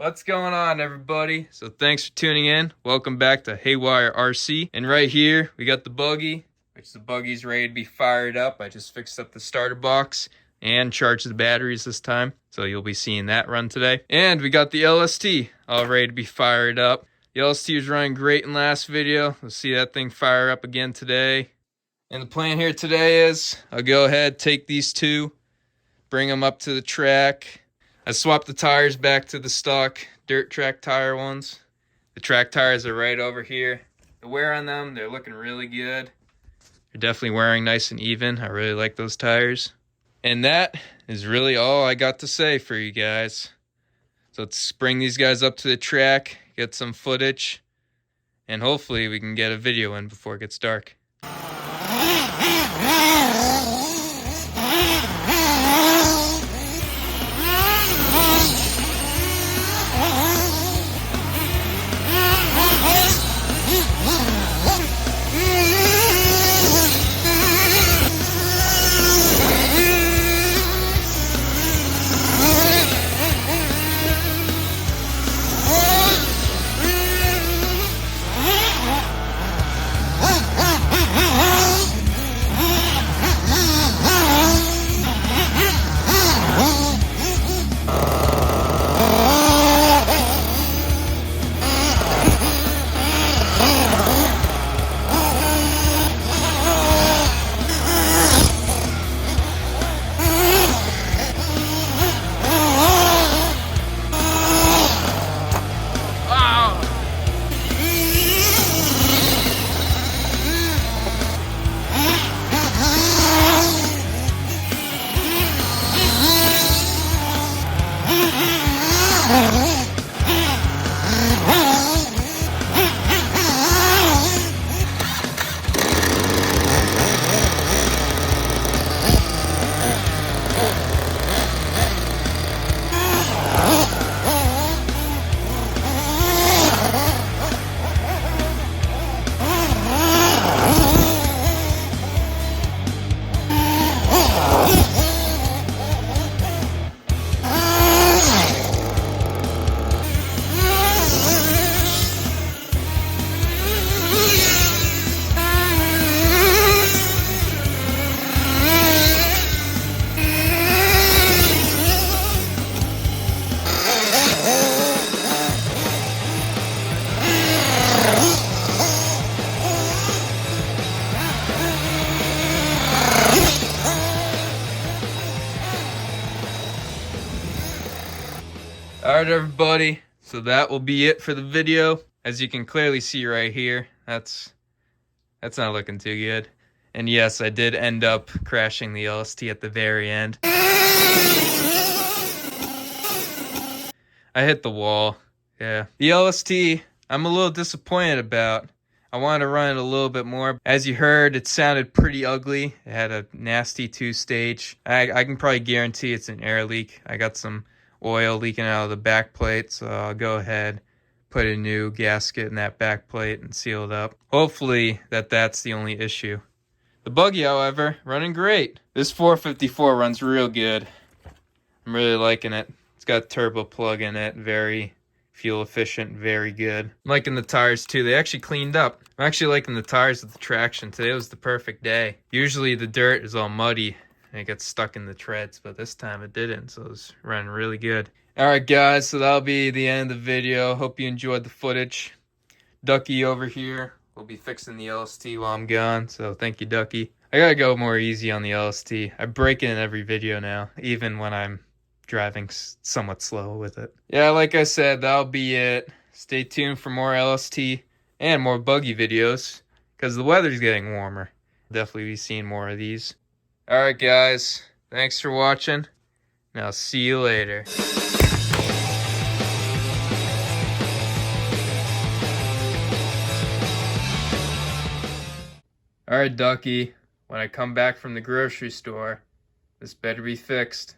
What's going on, everybody? So thanks for tuning in. Welcome back to Haywire RC. And right here, we got the buggy, which the buggy's ready to be fired up. I just fixed up the starter box and charged the batteries this time. So you'll be seeing that run today. And we got the LST all ready to be fired up. The LST was running great in last video. We'll see that thing fire up again today. And the plan here today is I'll go ahead, take these two, bring them up to the track. I swapped the tires back to the stock dirt track tire ones. The track tires are right over here. The wear on them, they're looking really good. They're definitely wearing nice and even. I really like those tires. And that is really all I got to say for you guys. So let's bring these guys up to the track, get some footage, and hopefully we can get a video in before it gets dark. Alright, everybody, so that will be it for the video. As you can clearly see right here, that's not looking too good. And yes, I did end up crashing the LST at the very end. I hit the wall. Yeah. The LST, I'm a little disappointed about. I wanted to run it a little bit more. As you heard, it sounded pretty ugly. It had a nasty 2-stage. I can probably guarantee it's an air leak. I got some oil leaking out of the back plate, so I'll go ahead, put a new gasket in that back plate and seal it up. Hopefully that's the only issue. The buggy, however, running great. This 454 runs real good. I'm really liking it. It's got a turbo plug in it, very fuel efficient, very good. I'm liking the tires too. They actually cleaned up. I'm actually liking the tires with the traction. Today was the perfect day. Usually the dirt is all muddy and it gets stuck in the treads, but this time it didn't, so it was running really good. Alright guys, so that'll be the end of the video. Hope you enjoyed the footage. Ducky over here will be fixing the LST while I'm gone, so thank you, Ducky. I gotta go more easy on the LST. I break it in every video now, even when I'm driving somewhat slow with it. Yeah, like I said, that'll be it. Stay tuned for more LST and more buggy videos, because the weather's getting warmer. Definitely be seeing more of these. Alright guys, thanks for watching, and I'll see you later. Alright Ducky, when I come back from the grocery store, this better be fixed.